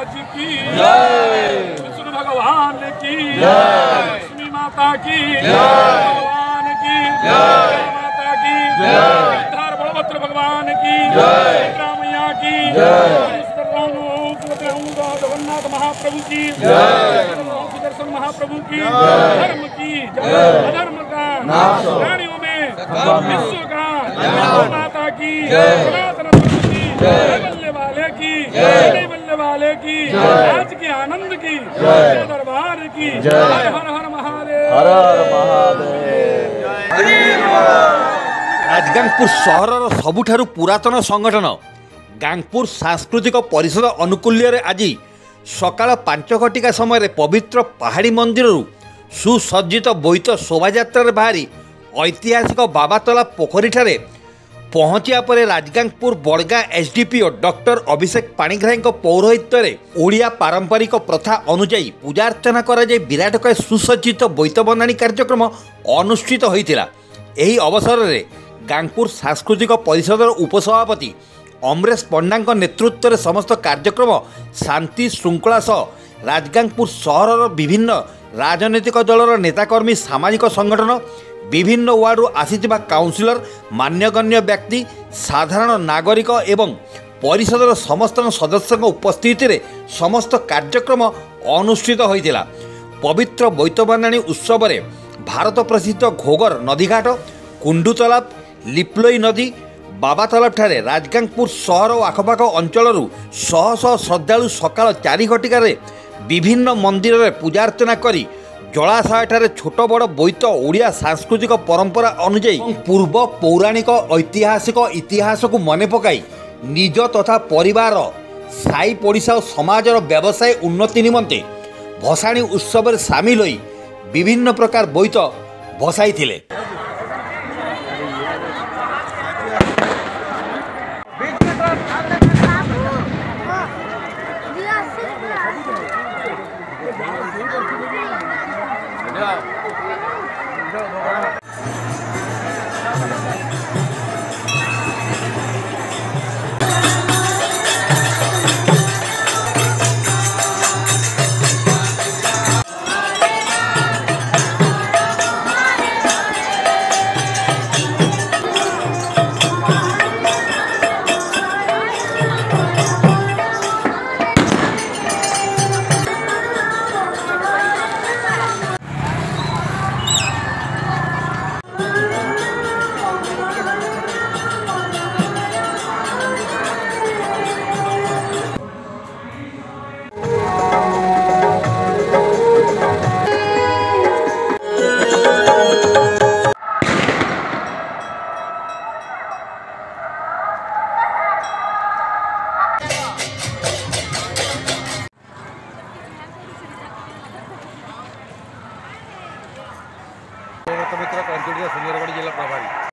महाराज की जय, विष्णु भगवान की जय, लक्ष्मी माता की जय, भगवान की जय, माता की जय, बलभद्र भगवान की जय, मैया की जय, जगन्नाथ महाप्रभु की जय, सुदर्शन महाप्रभु की धर्म की जय, अधर्म का प्राणियों में विश्व का माता की सनातन धर्म की बल्ले वाले की बल्ले वाले की आज के आनंद की दरबार की हर हर महादेव, हर हर महादेव। राजगांगपुर सहर सबुठारु पुरातन संगठन गांगपुर सांस्कृतिक परिषद अनुकूल्य आज सकाळ 5 घटिका समय पवित्र पहाड़ी मंदिर सुसज्जित बोईत शोभायात्रा बाहरी ऐतिहासिक बाबातला पोखरी ठारे पहुंचा पर राजगांगपुर बड़गा एसडीपीओ डॉक्टर अभिषेक पाणिग्राही पौरोहित्य ओडिया पारंपरिक प्रथा अनुजाई पूजार्चना कर विराटकाय सुसज्जित बोईत बंदाणी कार्यक्रम अनुष्ठित होता। यही अवसर में गांगपुर सांस्कृतिक परिषदर उपसभापति अमरेश पंडा नेतृत्व में समस्त कार्यक्रम शांति श्रृंखला सह राजगांगपुर सहर विभिन्न राजनैतिक दलर नेताकर्मी सामाजिक संगठन विभिन्न वार्डू आसीथिबा काउंसिलर मान्यगण्य व्यक्ति साधारण नागरिक एवं परिषदर समस्त सदस्यों उपस्थिति रे समस्त कार्यक्रम अनुष्ठित होइतिला। पवित्र बोईतबंदाणी उत्सव में भारत प्रसिद्ध घोगर नदीघाट कुंडू तालाब लिप्लोई नदी बाबा तालाब ठारे राजगांगपुर सहर और आखपाख अंचल शह शह श्रद्धालु सकाळ 4 घटिकार विभिन्न मंदिर में पूजार्चना करी जलाशय ठारे छोट बड़ बोईत ओडिया सांस्कृतिक परंपरा अनुजाई पूर्व पौराणिक ऐतिहासिक इतिहास को मन पकाई निज तथा परिवार साई पड़िशा और समाजर व्यवसाय उन्नति निमंते भसाणी उत्सव में सामिल होई विभिन्न प्रकार बोईत भसाई थिले। मित्र कंचुड़िया सुंदरगढ़ जिला प्रभारी।